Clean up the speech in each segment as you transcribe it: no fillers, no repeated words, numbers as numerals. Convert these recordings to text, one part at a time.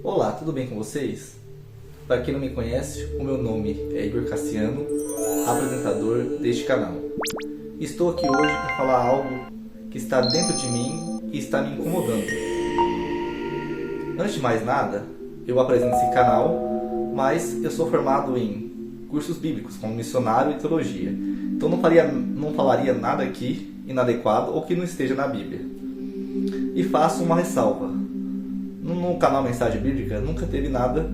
Olá, tudo bem com vocês? Para quem não me conhece, o meu nome é Igor Cassiano, apresentador deste canal. Estou aqui hoje para falar algo que está dentro de mim e está me incomodando. Antes de mais nada, eu apresento esse canal, mas eu sou formado em cursos bíblicos, como missionário e teologia. Então não falaria nada aqui inadequado ou que não esteja na Bíblia. E faço uma ressalva. No canal Mensagem Bíblica nunca teve nada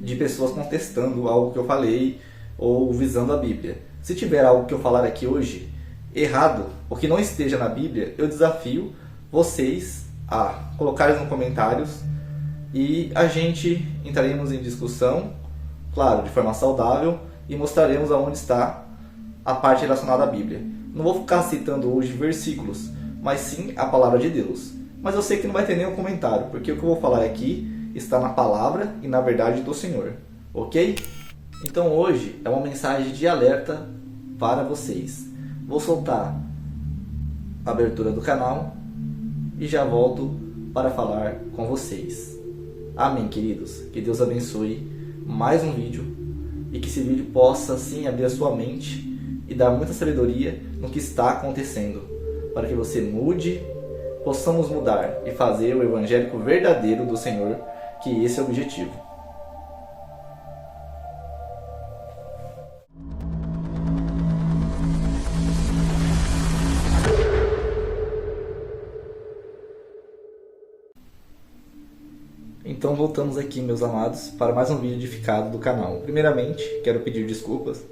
de pessoas contestando algo que eu falei ou visando a Bíblia. Se tiver algo que eu falar aqui hoje errado ou que não esteja na Bíblia, eu desafio vocês a colocarem nos comentários e a gente entraremos em discussão, claro, de forma saudável, e mostraremos aonde está a parte relacionada à Bíblia. Não vou ficar citando hoje versículos, mas sim a palavra de Deus. Mas eu sei que não vai ter nenhum comentário, porque o que eu vou falar aqui está na palavra e na verdade do Senhor, ok? Então hoje é uma mensagem de alerta para vocês. Vou soltar a abertura do canal e já volto para falar com vocês. Amém, queridos? Que Deus abençoe mais um vídeo e que esse vídeo possa sim abrir a sua mente e dar muita sabedoria no que está acontecendo, para que você mude, possamos mudar e fazer o evangélico verdadeiro do Senhor, que esse é o objetivo. Então voltamos aqui, meus amados, para mais um vídeo edificado do canal. Primeiramente, quero pedir desculpas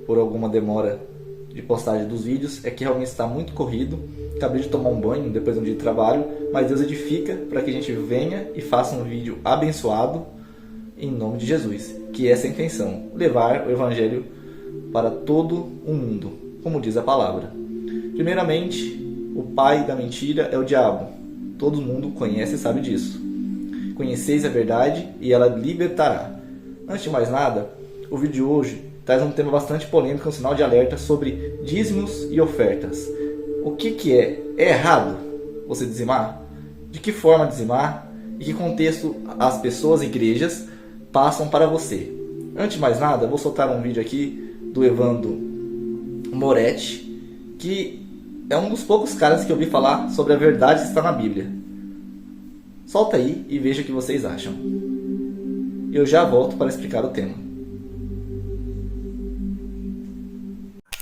por alguma demora de postagem dos vídeos, é que realmente está muito corrido. Acabei de tomar um banho depois de um dia de trabalho, mas Deus edifica para que a gente venha e faça um vídeo abençoado em nome de Jesus, que é essa a intenção, levar o Evangelho para todo o mundo, como diz a palavra. Primeiramente, o pai da mentira é o diabo. Todo mundo conhece e sabe disso. Conheceis a verdade e ela libertará. Antes de mais nada, o vídeo de hoje traz um tema bastante polêmico, um sinal de alerta sobre dízimos e ofertas. O que é? É errado você dizimar? De que forma dizimar? E que contexto as pessoas e igrejas passam para você? Antes de mais nada, vou soltar um vídeo aqui do Evandro Moretti, que é um dos poucos caras que eu ouvi falar sobre a verdade que está na Bíblia. Solta aí e veja o que vocês acham. Eu já volto para explicar o tema.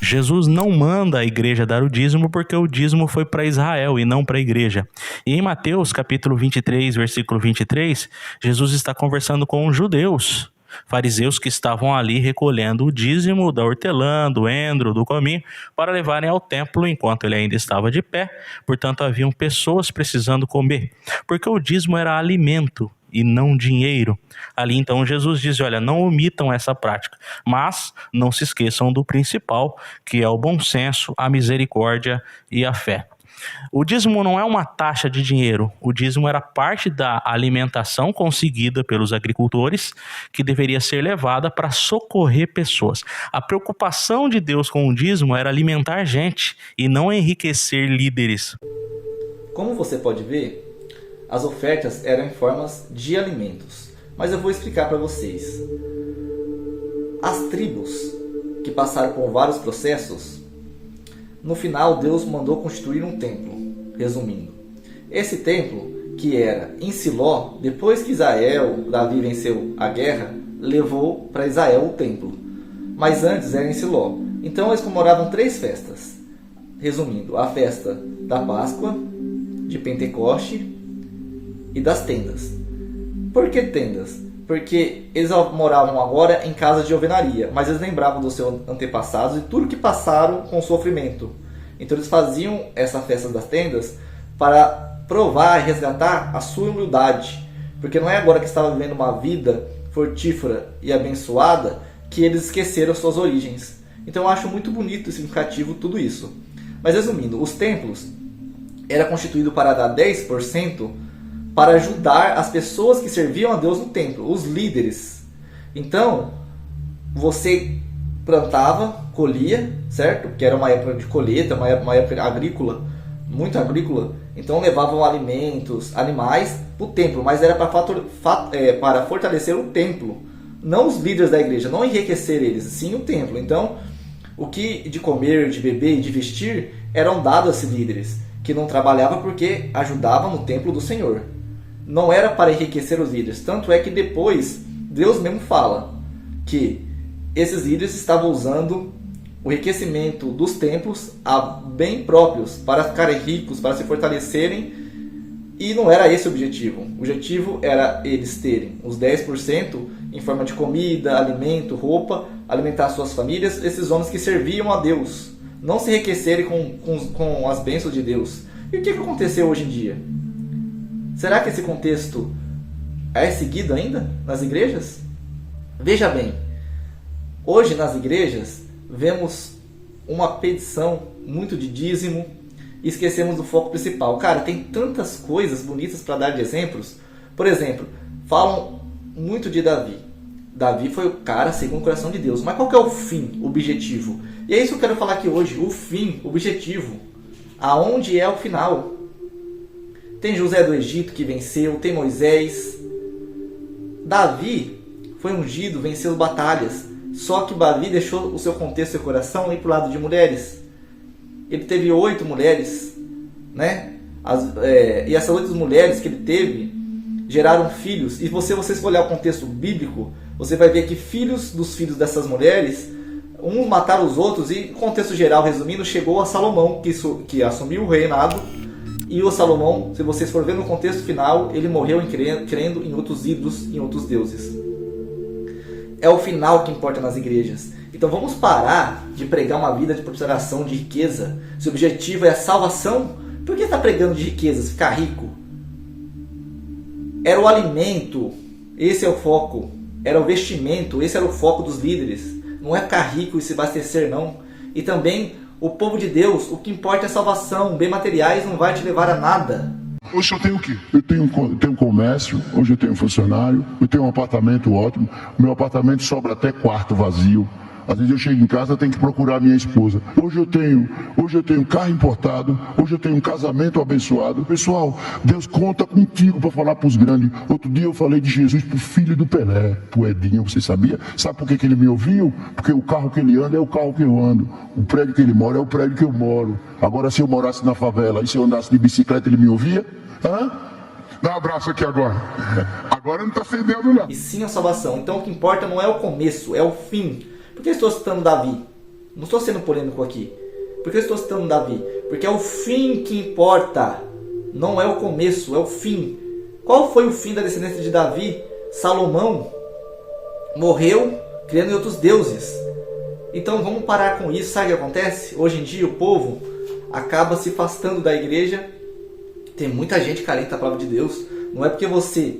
Jesus não manda a igreja dar o dízimo porque o dízimo foi para Israel e não para a igreja. E em Mateus capítulo 23, versículo 23, Jesus está conversando com os judeus, fariseus que estavam ali recolhendo o dízimo da hortelã, do endro, do cominho, para levarem ao templo enquanto ele ainda estava de pé. Portanto, haviam pessoas precisando comer, porque o dízimo era alimento e não dinheiro. Ali então Jesus diz, olha, não omitam essa prática, mas não se esqueçam do principal, que é o bom senso, a misericórdia e a fé. O dízimo não é uma taxa de dinheiro, o dízimo era parte da alimentação conseguida pelos agricultores, que deveria ser levada para socorrer pessoas. A preocupação de Deus com o dízimo era alimentar gente e não enriquecer líderes. Como você pode ver, as ofertas eram em formas de alimentos, mas eu vou explicar para vocês. As tribos que passaram por vários processos, no final Deus mandou construir um templo, resumindo. Esse templo, que era em Siló, depois que Davi venceu a guerra, levou para Israel o templo. Mas antes era em Siló. Então eles comemoravam 3 festas. Resumindo, a festa da Páscoa, de Pentecoste e das tendas. Por que tendas? Porque eles moravam agora em casa de alvenaria, mas eles lembravam dos seus antepassados e tudo que passaram com sofrimento. Então eles faziam essa festa das tendas para provar e resgatar a sua humildade, porque não é agora que estavam vivendo uma vida frutífera e abençoada que eles esqueceram suas origens. Então eu acho muito bonito e significativo tudo isso. Mas resumindo, os templos eram constituídos para dar 10% para ajudar as pessoas que serviam a Deus no templo, os líderes. Então, você plantava, colhia, certo? Que era uma época de colheita, uma época agrícola muito agrícola, então levavam alimentos, animais para o templo, mas era para fortalecer o templo, não os líderes da igreja, não enriquecer eles, sim o templo. Então, o que de comer, de beber e de vestir eram dados a esses líderes, que não trabalhavam porque ajudavam no templo do Senhor. Não era para enriquecer os líderes, tanto é que depois Deus mesmo fala que esses líderes estavam usando o enriquecimento dos templos a bem próprios, para ficarem ricos, para se fortalecerem, e não era esse o objetivo. O objetivo era eles terem os 10% em forma de comida, alimento, roupa, alimentar suas famílias, esses homens que serviam a Deus, não se enriquecerem com as bênçãos de Deus. E o que aconteceu hoje em dia? Será que esse contexto é seguido ainda nas igrejas? Veja bem, hoje nas igrejas vemos uma petição muito de dízimo e esquecemos do foco principal. Cara, tem tantas coisas bonitas para dar de exemplos. Por exemplo, falam muito de Davi. Davi foi o cara segundo o coração de Deus. Mas qual que é o fim, o objetivo? E é isso que eu quero falar aqui hoje. O fim, o objetivo. Aonde é o final? Tem José do Egito que venceu, tem Moisés. Davi foi ungido, venceu batalhas. Só que Davi deixou o seu contexto e seu coração ir para o lado de mulheres. Ele teve 8 mulheres, né? E essas 8 mulheres que ele teve geraram filhos. E vocês for olhar o contexto bíblico, você vai ver que filhos dos filhos dessas mulheres, uns mataram os outros. E no contexto geral, resumindo, chegou a Salomão, que assumiu o reinado. E o Salomão, se vocês for ver no contexto final, ele morreu crendo em outros ídolos, em outros deuses. É o final que importa nas igrejas. Então vamos parar de pregar uma vida de prosperação, de riqueza. Se o objetivo é a salvação, por que está pregando de riquezas, ficar rico? Era o alimento, esse é o foco. Era o vestimento, esse era o foco dos líderes. Não é ficar rico e se abastecer, não. E também o povo de Deus, o que importa é a salvação. Bem materiais não vai te levar a nada. Hoje eu tenho o quê? Eu tenho comércio, hoje eu tenho funcionário, eu tenho um apartamento ótimo, meu apartamento sobra até quarto vazio. Às vezes eu chego em casa, tenho que procurar minha esposa. Hoje eu tenho carro importado, hoje eu tenho um casamento abençoado. Pessoal, Deus conta contigo para falar para os grandes. Outro dia eu falei de Jesus para o filho do Pelé, para o Edinho, você sabia? Sabe por que ele me ouviu? Porque o carro que ele anda é o carro que eu ando. O prédio que ele mora é o prédio que eu moro. Agora, se eu morasse na favela e se eu andasse de bicicleta, ele me ouvia? Hã? Dá um abraço aqui agora. Agora não está cedendo não. E sim a salvação. Então o que importa não é o começo, é o fim. Por que eu estou citando Davi? Não estou sendo polêmico aqui. Por que eu estou citando Davi? Porque é o fim que importa. Não é o começo, é o fim. Qual foi o fim da descendência de Davi? Salomão morreu criando em outros deuses. Então vamos parar com isso. Sabe o que acontece? Hoje em dia o povo acaba se afastando da igreja. Tem muita gente carente da palavra de Deus. Não é porque você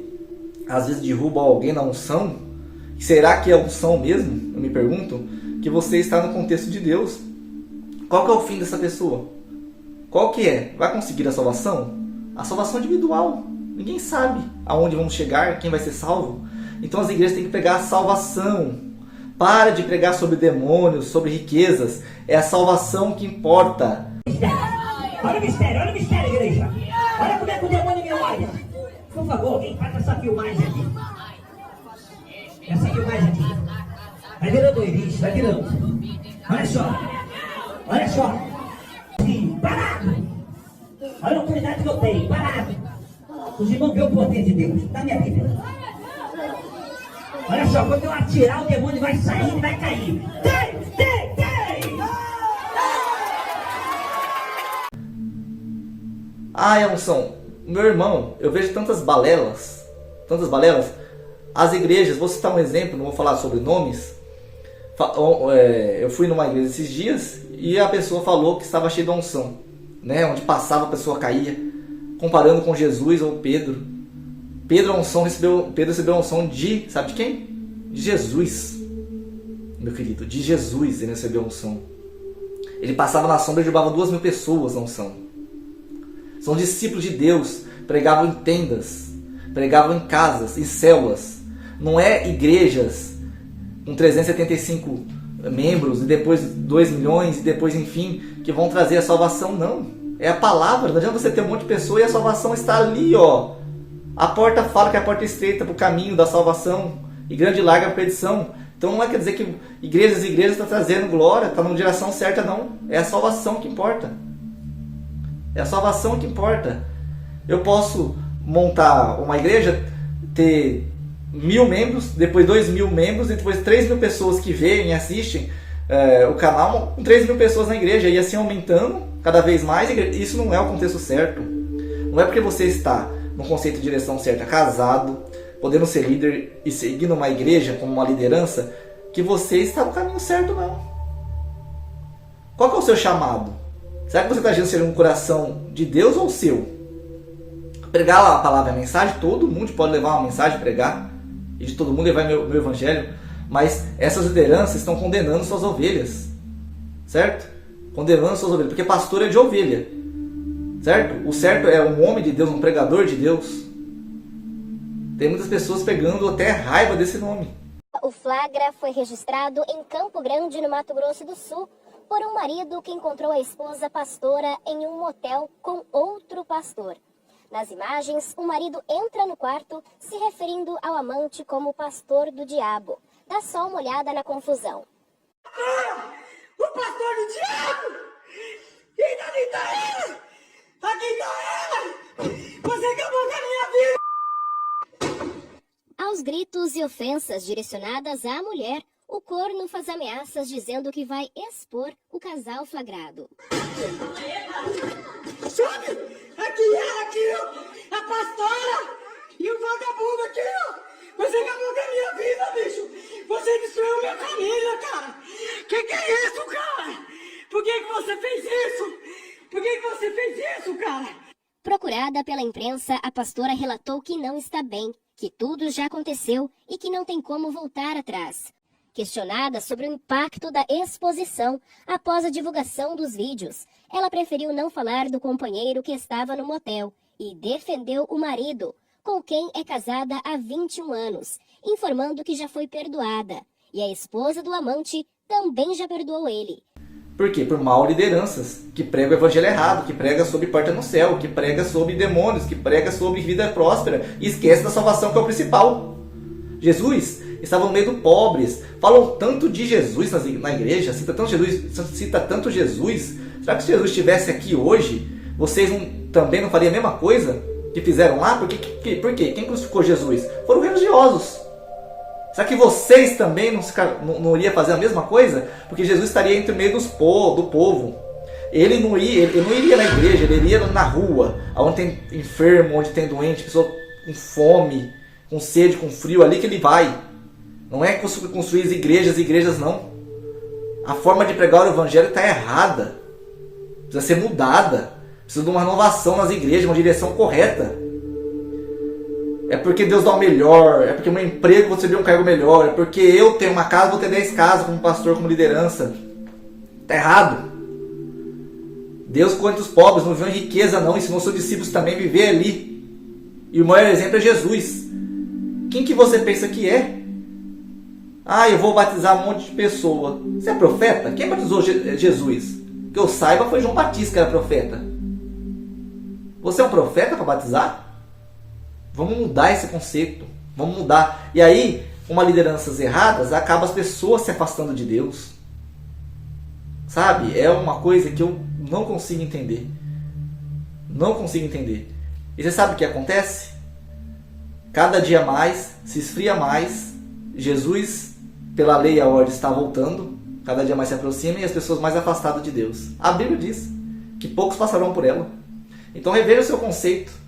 às vezes derruba alguém na unção. Será que é unção mesmo? Eu me pergunto. Que você está no contexto de Deus. Qual que é o fim dessa pessoa? Qual que é? Vai conseguir a salvação? A salvação individual. Ninguém sabe aonde vamos chegar, quem vai ser salvo. Então as igrejas têm que pegar a salvação. Para de pregar sobre demônios, sobre riquezas. É a salvação que importa. Olha o mistério, igreja. Olha como é que o demônio me olha. Por favor, alguém faz essa filmagem aqui. Essa filmagem aqui. Vai virando o início, vai virando. Olha só. Olha só. Sim, parado. Olha a autoridade que eu tenho, parado. Os irmãos veem o poder de Deus na minha vida. Olha só, quando eu atirar, o demônio vai sair e vai cair. Tem! Ah, é unção. Meu irmão, eu vejo tantas balelas. As igrejas, vou citar um exemplo, não vou falar sobre nomes. Eu fui numa igreja esses dias e a pessoa falou que estava cheia de unção, né? Onde passava a pessoa caía, comparando com Jesus ou Pedro. Pedro recebeu a unção de, sabe de quem? De Jesus, meu querido, de Jesus ele recebeu a unção. Ele passava na sombra e derrubava 2.000 pessoas na unção. São discípulos de Deus, pregavam em tendas, pregavam em casas, em células. Não é igrejas com 375 membros e depois 2 milhões e depois enfim, que vão trazer a salvação, não. É a palavra. Não adianta você ter um monte de pessoa e a salvação está ali, ó. A porta fala que é a porta estreita para o caminho da salvação e grande e larga a perdição. Então não é quer dizer que igrejas e igrejas estão trazendo glória, está na direção certa, não. É a salvação que importa. É a salvação que importa. Eu posso montar uma igreja, ter 1.000 membros, depois 2.000 membros e depois 3.000 pessoas que veem e assistem o canal, com 3.000 pessoas na igreja e assim aumentando cada vez mais. Isso não é o contexto certo. Não é porque você está no conceito de direção certa, casado, podendo ser líder e seguindo uma igreja como uma liderança, que você está no caminho certo, não. Qual que é o seu chamado? Será que você está agindo segundo o coração de Deus ou o seu? Pregar a palavra e a mensagem, todo mundo pode levar uma mensagem, pregar, e de todo mundo levar meu evangelho, mas essas lideranças estão condenando suas ovelhas, certo? Condenando suas ovelhas, porque pastor é de ovelha, certo? O certo é um homem de Deus, um pregador de Deus. Tem muitas pessoas pegando até raiva desse nome. O flagra foi registrado em Campo Grande, no Mato Grosso do Sul, por um marido que encontrou a esposa pastora em um motel com outro pastor. Nas imagens, o marido entra no quarto, se referindo ao amante como pastor do diabo. Dá só uma olhada na confusão. O pastor do diabo! E dali tá ela! Aqui tá ela! Você acabou com a minha vida! Aos gritos e ofensas direcionadas à mulher, o corno faz ameaças dizendo que vai expor o casal flagrado. Sobe! Aqui ela, aqui, ó! A pastora! E o vagabundo aqui, ó! Você acabou com a minha vida, bicho! Você destruiu minha família, cara! Que é isso, cara? Por que você fez isso? Por que você fez isso, cara? Procurada pela imprensa, a pastora relatou que não está bem, que tudo já aconteceu e que não tem como voltar atrás. Questionada sobre o impacto da exposição após a divulgação dos vídeos, ela preferiu não falar do companheiro que estava no motel e defendeu o marido, com quem é casada há 21 anos, informando que já foi perdoada. E a esposa do amante também já perdoou ele. Por quê? Por mal lideranças, que pregam o evangelho errado, que prega sobre porta no céu, que prega sobre demônios, que prega sobre vida próspera e esquece da salvação, que é o principal. Jesus estava no meio dos pobres, falam tanto de Jesus na igreja, cita tanto Jesus. Será que se Jesus estivesse aqui hoje, vocês também não fariam a mesma coisa que fizeram lá? Por quê? Quem crucificou Jesus? Foram religiosos. Será que vocês também não iriam fazer a mesma coisa? Porque Jesus estaria entre o meio do povo. Ele não iria na igreja, ele iria na rua, onde tem enfermo, onde tem doente, pessoa com fome, com sede, com frio, ali que ele vai. Não é construir igrejas não. A forma de pregar o evangelho está errada. Precisa ser mudada. Precisa de uma renovação nas igrejas, uma direção correta. É porque Deus dá o melhor, é porque meu emprego vou receber um cargo melhor, é porque eu tenho uma casa, vou ter 10 casas como pastor, como liderança. Está errado. Deus cuida dos pobres, não viu em riqueza não, ensinou seus discípulos também a viver ali. E o maior exemplo é Jesus. Quem que você pensa que é? Eu vou batizar um monte de pessoa. Você é profeta? Quem batizou Jesus? Que eu saiba foi João Batista que era profeta. Você é um profeta para batizar? Vamos mudar esse conceito. Vamos mudar. E aí, com lideranças erradas, acaba as pessoas se afastando de Deus. Sabe? É uma coisa que eu não consigo entender. Não consigo entender. E você sabe o que acontece? Cada dia mais, se esfria mais. Jesus, pela lei e a ordem, está voltando. Cada dia mais se aproxima e as pessoas mais afastadas de Deus. A Bíblia diz que poucos passarão por ela. Então reveja o seu conceito.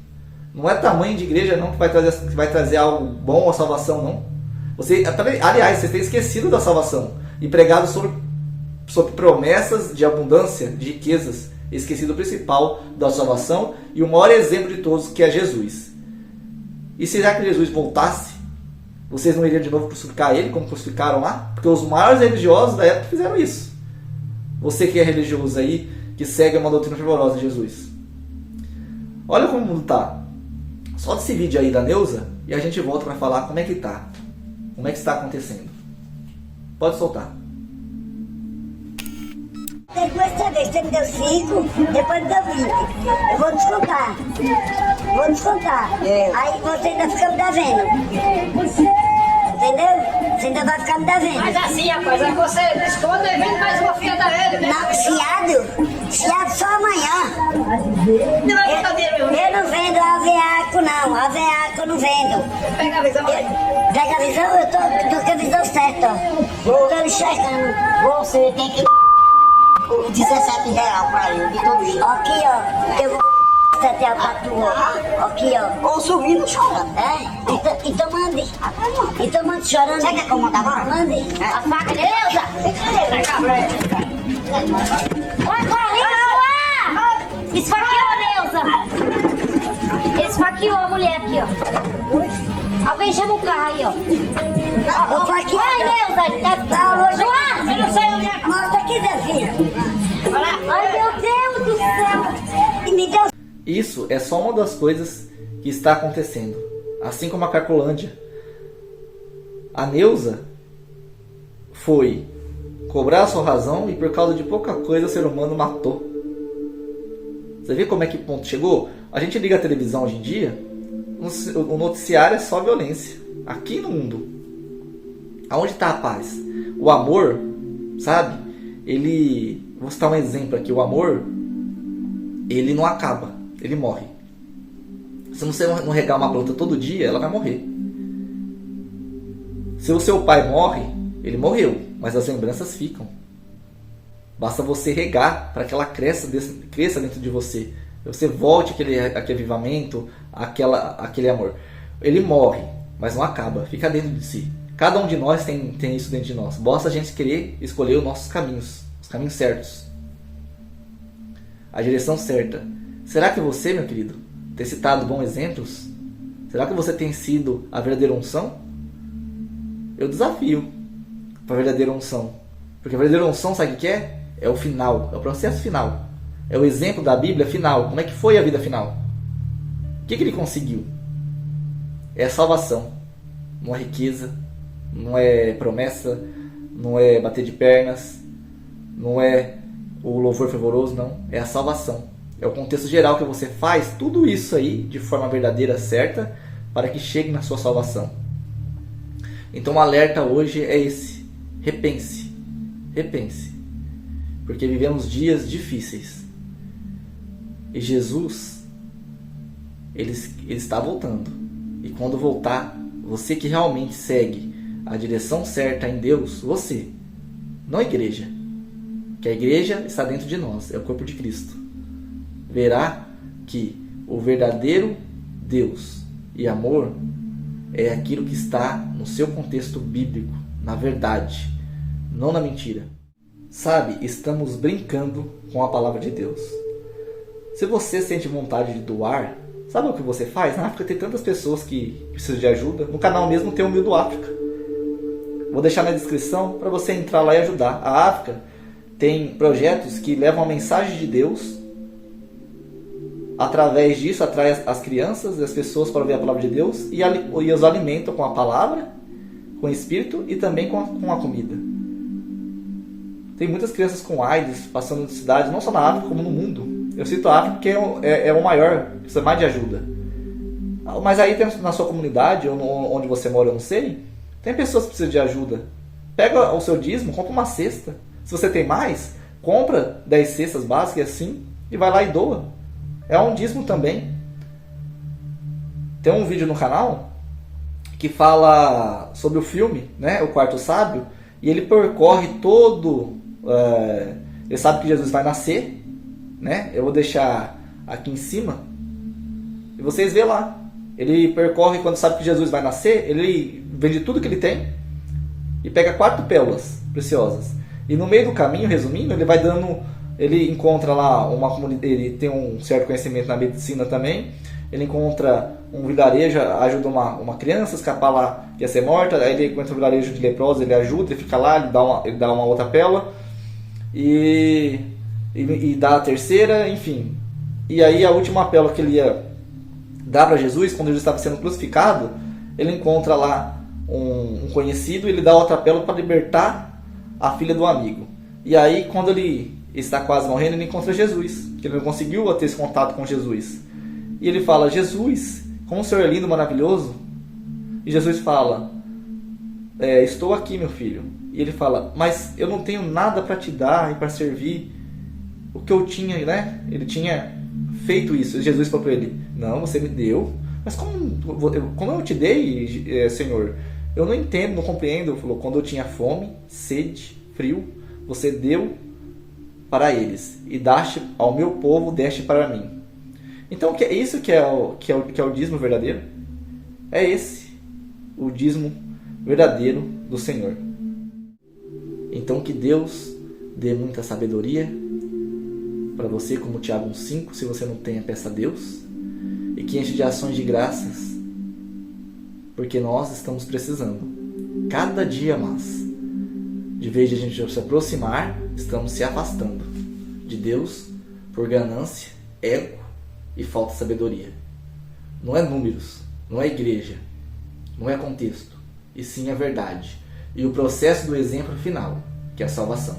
Não é tamanho de igreja não que vai trazer algo bom à salvação, não. Aliás, vocês têm esquecido da salvação e pregado sobre promessas de abundância, de riquezas. Esquecido o principal da salvação e o maior exemplo de todos, que é Jesus. E será que Jesus voltasse? Vocês não iriam de novo crucificar ele, como crucificaram lá? Porque os maiores religiosos da época fizeram isso. Você que é religioso aí, que segue uma doutrina fervorosa de Jesus. Olha como o mundo está. Solta esse vídeo aí da Neuza e a gente volta para falar como é que está. Como é que está acontecendo. Pode soltar. Depois dessa vez, você me deu 5, depois me deu 20. Eu vou descontar. Aí você ainda fica me devendo. Entendeu? Você ainda vai ficar me devendo. Mas assim, rapaz, aí você desconta e vende mais uma fiada a ele. Não, fiado só amanhã. Não vai botar dinheiro mesmo. Eu não vendo aveaco, não. Aveaco eu não vendo. Pega a visão aí. Pega a visão, eu tô com a visão certa, ó. Tô enxergando. Você tem que... R$17 pra ele, de todo jeito. Aqui, ó. Eu vou até a patroa. Aqui, ó. Ou subindo chorando. Então mande. Então mande chorando. Você quer que eu mande agora? Mande. A faca, Neuza! Olha, esfaqueou a Neuza. Esfaqueou a mulher aqui, ó. Alguém chama o carro aí, ó. Opa, aqui. Ai, Neuza. João, Eu não sei onde é. mostra aqui, minha filha. Ai, meu Deus do céu. E me deu Isso é só uma das coisas que está acontecendo. Assim como a Cracolândia. A Neuza foi cobrar a sua razão e por causa de pouca coisa o ser humano matou. Você vê como é que ponto chegou? A gente liga a televisão hoje em dia, o noticiário é só violência. Aqui no mundo. Aonde está a paz? O amor, sabe? Vou citar um exemplo aqui. O amor, ele não acaba. Ele morre. Se você não regar uma planta todo dia, ela vai morrer. Se o seu pai morre, ele morreu, mas as lembranças ficam. Basta você regar para que ela cresça dentro de você. Você volte aquele avivamento, aquele amor. Ele morre, mas não acaba, fica dentro de si. Cada um de nós tem isso dentro de nós. Basta a gente querer escolher os nossos caminhos, os caminhos certos. A direção certa. Será que você, meu querido, tem citado bons exemplos? Será que você tem sido a verdadeira unção? Eu desafio para a verdadeira unção. Porque a verdadeira unção, sabe o que é? É o final, é o processo final. É o exemplo da Bíblia final. Como é que foi a vida final? O que ele conseguiu? É a salvação. Não é riqueza, não é promessa, não é bater de pernas, não é o louvor fervoroso, não. É a salvação. É o contexto geral que você faz tudo isso aí de forma verdadeira, certa, para que chegue na sua salvação. Então o alerta hoje é esse. Repense. Repense. Porque vivemos dias difíceis. E Jesus, ele está voltando. E quando voltar, você que realmente segue a direção certa em Deus, você, não a igreja, que a igreja está dentro de nós, é o corpo de Cristo, verá que o verdadeiro Deus e amor é aquilo que está no seu contexto bíblico, na verdade, não na mentira. Sabe, estamos brincando com a palavra de Deus. Se você sente vontade de doar, sabe o que você faz? Na África tem tantas pessoas que precisam de ajuda. No canal mesmo tem o Mil do África. Vou deixar na descrição para você entrar lá e ajudar. A África tem projetos que levam a mensagem de Deus. Através disso, atrai as crianças e as pessoas para ouvir a palavra de Deus e os alimentam com a palavra, com o Espírito e também com a comida. Tem muitas crianças com AIDS passando necessidade, não só na África, como no mundo. Eu cito a África porque é o maior, precisa mais de ajuda. Mas aí na sua comunidade, ou onde você mora, eu não sei, tem pessoas que precisam de ajuda. Pega o seu dízimo, compra uma cesta. Se você tem mais, compra 10 cestas básicas assim e vai lá e doa. É um dízimo também. Tem um vídeo no canal que fala sobre o filme, né, O Quarto Sábio, e ele percorre todo... ele sabe que Jesus vai nascer, né? Eu vou deixar aqui em cima e vocês vê lá. Ele percorre quando sabe que Jesus vai nascer, ele vende tudo que ele tem e pega 4 pérolas preciosas. E no meio do caminho, resumindo, ele encontra lá uma comunidade, ele tem um certo conhecimento na medicina também. Ele encontra um vilarejo, ajuda uma criança a escapar lá, que ia ser morta. Aí ele encontra um vilarejo de leprosos, ele ajuda, ele fica lá, ele dá uma outra pérola e dá a terceira, enfim. E aí a última pérola que ele ia dar para Jesus, quando Jesus estava sendo crucificado, ele encontra lá um conhecido e ele dá outra pérola para libertar a filha do amigo. E aí quando ele está quase morrendo, ele encontra Jesus, que ele não conseguiu ter esse contato com Jesus. E ele fala: Jesus, como o Senhor é lindo, maravilhoso. E Jesus fala: estou aqui, meu filho. E ele fala: mas eu não tenho nada para te dar e para servir. O que eu tinha, né? Ele tinha feito isso. E Jesus falou para ele: não, você me deu. Mas como eu te dei, Senhor? Eu não entendo, não compreendo. Ele falou: quando eu tinha fome, sede, frio, você deu para eles. E daste ao meu povo, deste para mim. Então, é isso que é o dízimo verdadeiro? É esse o dízimo verdadeiro do Senhor. Então, que Deus dê muita sabedoria para você, como Tiago 1,5, se você não tem, peça a Deus, e que enche de ações de graças, porque nós estamos precisando, cada dia mais. De vez de a gente se aproximar, estamos se afastando de Deus por ganância, ego e falta de sabedoria. Não é números, não é igreja, não é contexto, e sim a verdade e o processo do exemplo final, que é a salvação.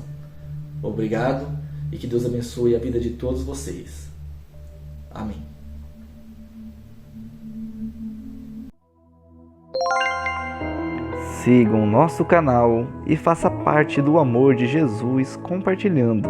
Obrigado e que Deus abençoe a vida de todos vocês. Amém. Siga o nosso canal e faça parte do amor de Jesus compartilhando.